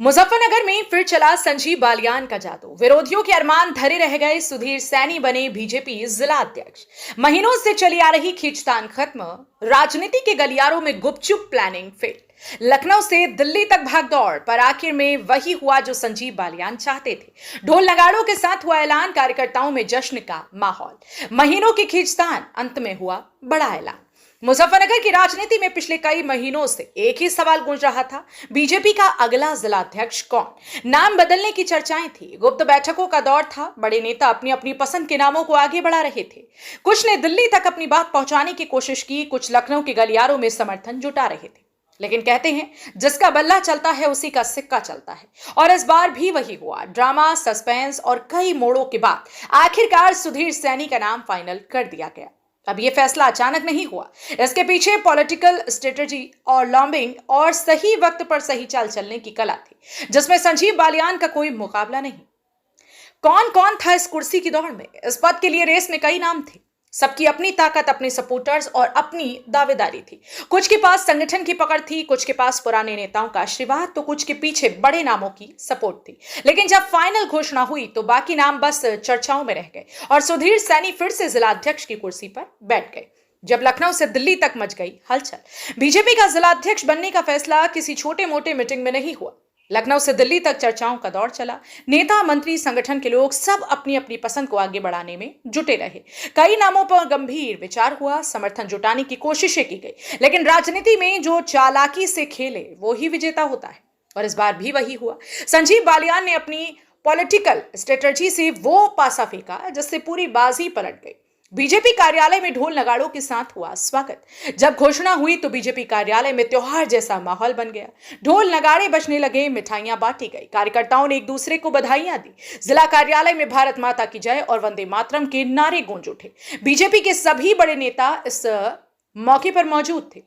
मुजफ्फरनगर में फिर चला संजीव बालियान का जादू। विरोधियों के अरमान धरे रह गए। सुधीर सैनी बने बीजेपी जिला अध्यक्ष। महीनों से चली आ रही खींचतान खत्म। राजनीति के गलियारों में गुपचुप प्लानिंग फेल। लखनऊ से दिल्ली तक भागदौड़, पर आखिर में वही हुआ जो संजीव बालियान चाहते थे। ढोल नगाड़ों के साथ हुआ ऐलान, कार्यकर्ताओं में जश्न का माहौल। महीनों की खींचतान, अंत में हुआ बड़ा ऐलान। मुजफ्फरनगर की राजनीति में पिछले कई महीनों से एक ही सवाल गूंज रहा था, बीजेपी का अगला जिला अध्यक्ष कौन। नाम बदलने की चर्चाएं थी, गुप्त बैठकों का दौर था। बड़े नेता अपनी अपनी पसंद के नामों को आगे बढ़ा रहे थे। कुछ ने दिल्ली तक अपनी बात पहुंचाने की कोशिश की, कुछ लखनऊ के गलियारों में समर्थन जुटा रहे थे। लेकिन कहते हैं, जिसका बल्ला चलता है उसी का सिक्का चलता है। और इस बार भी वही हुआ। ड्रामा, सस्पेंस और कई मोड़ों के बाद आखिरकार सुधीर सैनी का नाम फाइनल कर दिया गया। अब यह फैसला अचानक नहीं हुआ। इसके पीछे पॉलिटिकल स्ट्रेटजी और लॉबिंग और सही वक्त पर सही चाल चलने की कला थी, जिसमें संजीव बालियान का कोई मुकाबला नहीं। कौन कौन था इस कुर्सी की दौड़ में? इस पद के लिए रेस में कई नाम थे। सबकी अपनी ताकत, अपने सपोर्टर्स और अपनी दावेदारी थी। कुछ के पास संगठन की पकड़ थी, कुछ के पास पुराने नेताओं का आशीर्वाद, तो कुछ के पीछे बड़े नामों की सपोर्ट थी। लेकिन जब फाइनल घोषणा हुई तो बाकी नाम बस चर्चाओं में रह गए और सुधीर सैनी फिर से जिला अध्यक्ष की कुर्सी पर बैठ गए। जब लखनऊ से दिल्ली तक मच गई हलचल। बीजेपी का जिला अध्यक्ष बनने का फैसला किसी छोटे मोटे मीटिंग में नहीं हुआ। लखनऊ से दिल्ली तक चर्चाओं का दौर चला। नेता, मंत्री, संगठन के लोग सब अपनी अपनी पसंद को आगे बढ़ाने में जुटे रहे। कई नामों पर गंभीर विचार हुआ, समर्थन जुटाने की कोशिशें की गई। लेकिन राजनीति में जो चालाकी से खेले वो ही विजेता होता है, और इस बार भी वही हुआ। संजीव बालियान ने अपनी पॉलिटिकल स्ट्रेटजी से वो पासा फेंका जिससे पूरी बाजी पलट गई। बीजेपी कार्यालय में ढोल नगाड़ों के साथ हुआ स्वागत। जब घोषणा हुई तो बीजेपी कार्यालय में त्योहार जैसा माहौल बन गया। ढोल नगाड़े बजने लगे, मिठाइयां बांटी गई, कार्यकर्ताओं ने एक दूसरे को बधाइयां दी। जिला कार्यालय में भारत माता की जय और वंदे मातरम के नारे गूंज उठे। बीजेपी के सभी बड़े नेता इस मौके पर मौजूद थे।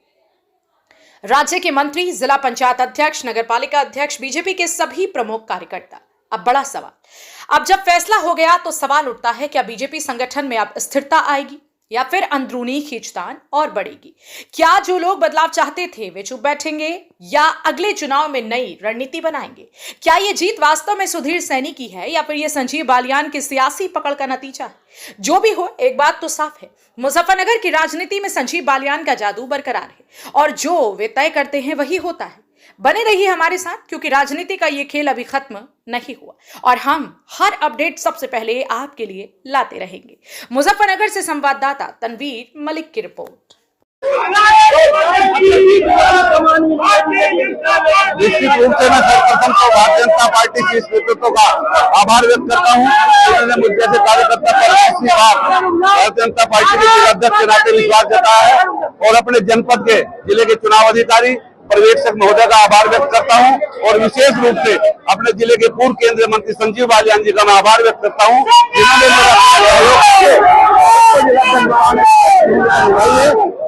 राज्य के मंत्री, जिला पंचायत अध्यक्ष, नगरपालिका अध्यक्ष, बीजेपी के सभी प्रमुख कार्यकर्ता। अब बड़ा सवाल, अब जब फैसला हो गया तो सवाल उठता है, क्या बीजेपी संगठन में अब स्थिरता आएगी या फिर अंदरूनी खींचतान और बढ़ेगी? क्या जो लोग बदलाव चाहते थे वे चुप बैठेंगे या अगले चुनाव में नई रणनीति बनाएंगे? क्या ये जीत वास्तव में सुधीर सैनी की है या फिर ये संजीव बालियान की सियासी पकड़ का नतीजा है? जो भी हो, एक बात तो साफ है, मुजफ्फरनगर की राजनीति में संजीव बालियान का जादू बरकरार है और जो वे तय करते हैं वही होता है। बने रहिए हमारे साथ, क्योंकि राजनीति का ये खेल अभी खत्म नहीं हुआ और हम हर अपडेट सबसे पहले आपके लिए लाते रहेंगे। मुजफ्फरनगर से संवाददाता तनवीर मलिक की रिपोर्ट। निश्चित रूप से मैं सर्वप्रथम तो भारतीय जनता पार्टी की नेतृत्व का आभार व्यक्त करता हूँ। उन्होंने मुझ जैसे कार्यकर्ता पर दूसरी बार भारतीय जनता पार्टी के जिला अध्यक्ष के नाते विश्वास जताया है और अपने जनपद के जिले के चुनाव अधिकारी पर्यवेक्षक महोदय का आभार व्यक्त करता हूं और विशेष रूप से अपने जिले के पूर्व केंद्रीय मंत्री संजीव बालियान जी का मैं आभार व्यक्त करता हूं, जिन्होंने मेरा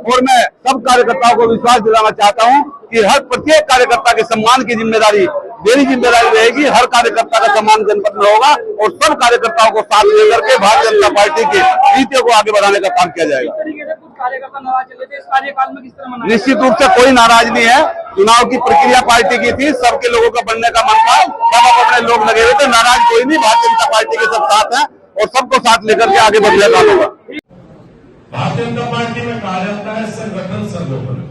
और मैं सब कार्यकर्ताओं को विश्वास दिलाना चाहता हूं कि हर प्रत्येक कार्यकर्ता के सम्मान की जिम्मेदारी मेरी जिम्मेदारी रहेगी। हर कार्यकर्ता का सम्मान जनपद में होगा और सब कार्यकर्ताओं को साथ लेकर के भारतीय जनता पार्टी की नीतियों को आगे बढ़ाने का काम किया जाएगा। निश्चित रूप से कोई नाराज नहीं है। चुनाव की प्रक्रिया पार्टी की थी, सबके लोगों का बनने का मन था, सब अपने लोग लगे हुए थे, नाराज कोई नहीं। भारतीय जनता पार्टी के सब साथ है और सबको साथ लेकर के आगे बढ़ने का होगा। भारतीय जनता पार्टी में कहा जाता है संगठन सर्वोपरि।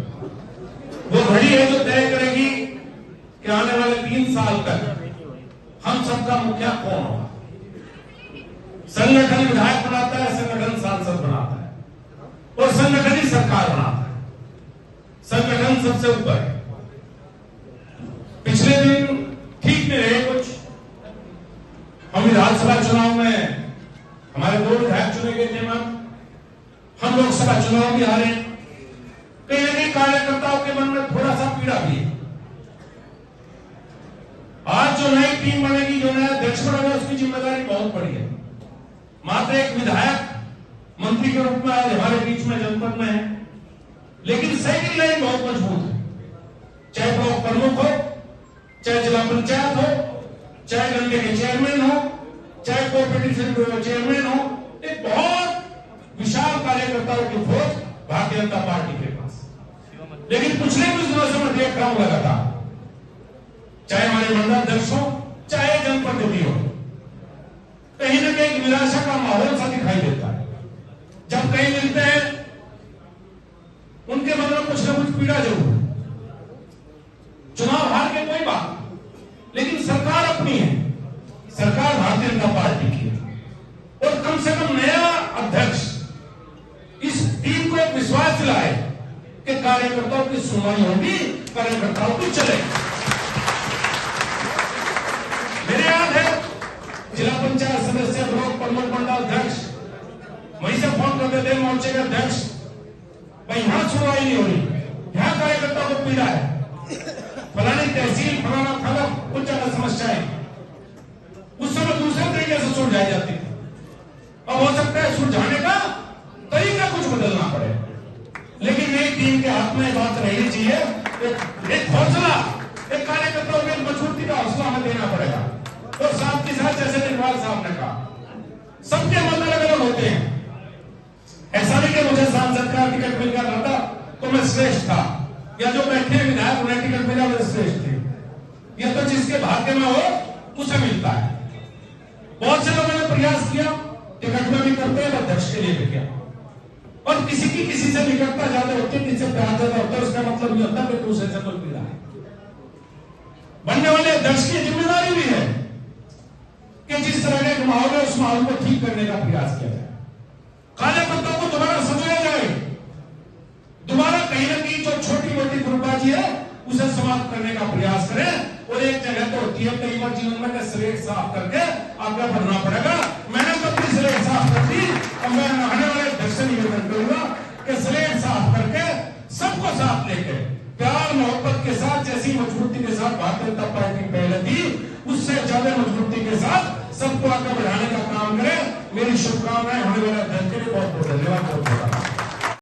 वो घड़ी है जो तय करेगी कि आने वाले 3 साल तक हम सबका मुखिया कौन होगा। संगठन विधायक बनाता है, संगठन सांसद बनाता है और संगठन ही सरकार बनाता है। संगठन सबसे ऊपर है। पिछले दिन ठीक नहीं रहे कुछ। हम विधानसभा चुनाव में हमारे 2 विधायक चुने गए थे, हम लोकसभा चुनाव भी हारे। कहीं ना कहीं कार्यकर्ताओं के मन में थोड़ा सा पीड़ा भी है। आज जो नई टीम बनेगी, जो नया अध्यक्ष बनेगा, उसकी जिम्मेदारी बहुत बड़ी है। मात्र एक विधायक मंत्री के रूप में आज हमारे बीच में जनपद में है, लेकिन सैनिक लाइन बहुत मजबूत है। चाहे ब्लॉक प्रमुख हो, चाहे जिला पंचायत हो, चाहे गंडे के चेयरमैन हो, चाहे कोऑपरेटिव चेयरमैन हो, एक बहुत विशाल कार्यकर्ताओं की फौज भारतीय जनता पार्टी के पास। लेकिन पिछले कुछ दिनों से मैं देख रहा हूं लगातार चाहे हमारे मंडलाध्यक्ष हो, चाहे जनप्रतिनिधि हो, कहीं ना कहीं निराशा का माहौल सा दिखाई देता है। जब कहीं मिलते हैं उनके मन में कुछ ना कुछ पीड़ा जरूर है। चुनाव हार के कोई बात, लेकिन सरकार अपनी है, सरकार भारतीय जनता पार्टी की है, और कम से कम नया अध्यक्ष इस टीम को एक विश्वास दिलाए कि कार्यकर्ताओं की सुनवाई होगी, कार्यकर्ताओं की चलेगी। मेरे याद है जिला पंचायत सदस्य ब्लॉक प्रमुख मंडलाध्यक्ष वहीं से फोन करते थे, मोर्चे के अध्यक्ष, भाई यहां सुनवाई नहीं हो रही, यहां कार्यकर्ताओं को पीड़ा है, फलानी तहसील फलाना थाना कुछ ज्यादा समस्या है। उस समय दूसरे तरीके से सुलझाई जाती थी। अब हो सकता है सुलझाने का तरीका कुछ बदलना पड़े, लेकिन नई टीम के हाथ में बात रहनी चाहिए, एक हौसला, एक कार्यकर्ताओं के मजबूती का हौसला हमें देना पड़ेगा। और साथ के साथ जैसे निर्वाल साहब ने कहा, सबके मत अलग अलग होते हैं। ऐसा नहीं कि मुझे सांसद का टिकट मिल गया था तो मैं श्रेष्ठ था, या जो बैठे विधायक उन्हें टिकट मिला वो श्रेष्ठ थे। यह तो जिसके भाग्य में हो उसे मिलता है। बहुत से लोगों ने प्रयास किया, टिकट में भी करते हैं, अध्यक्ष के लिए भी किया, और किसी की किसी से निकटता ज्यादा होती है, किसी से प्यार ज्यादा होता है, उसका मतलब यह होता है कि दूसरे से कोई पीड़ा है। बनने वाले अध्यक्ष की जिम्मेदारी भी है कि जिस तरह के माहौल है उस माहौल को ठीक करने का प्रयास किया जाए, कार्यकर्ताओं को दोबारा समझाया जाए, दोबारा कहीं ना कहीं जो छोटी मोटी गुटबाजी है उसे समाप्त करने का प्रयास करें। और एक जगह तो होती है कई बार जीवन में स्लेट साफ करके आगे बढ़ना पड़ेगा। मैंने तो अपनी स्लेट साफ कर दी, और मैं आने वाले अध्यक्ष से निवेदन करूंगा कि स्लेट साफ करके सबको साथ लेके प्यार मोहब्बत के साथ, जैसी मजबूती के साथ भारतीय जनता पार्टी पहले थी, उससे ज्यादा मजबूती के साथ सबको आगे बढ़ाने का काम करें। मेरी शुभकामनाएं होने वाले अध्यक्ष के लिए बहुत बहुत धन्यवाद।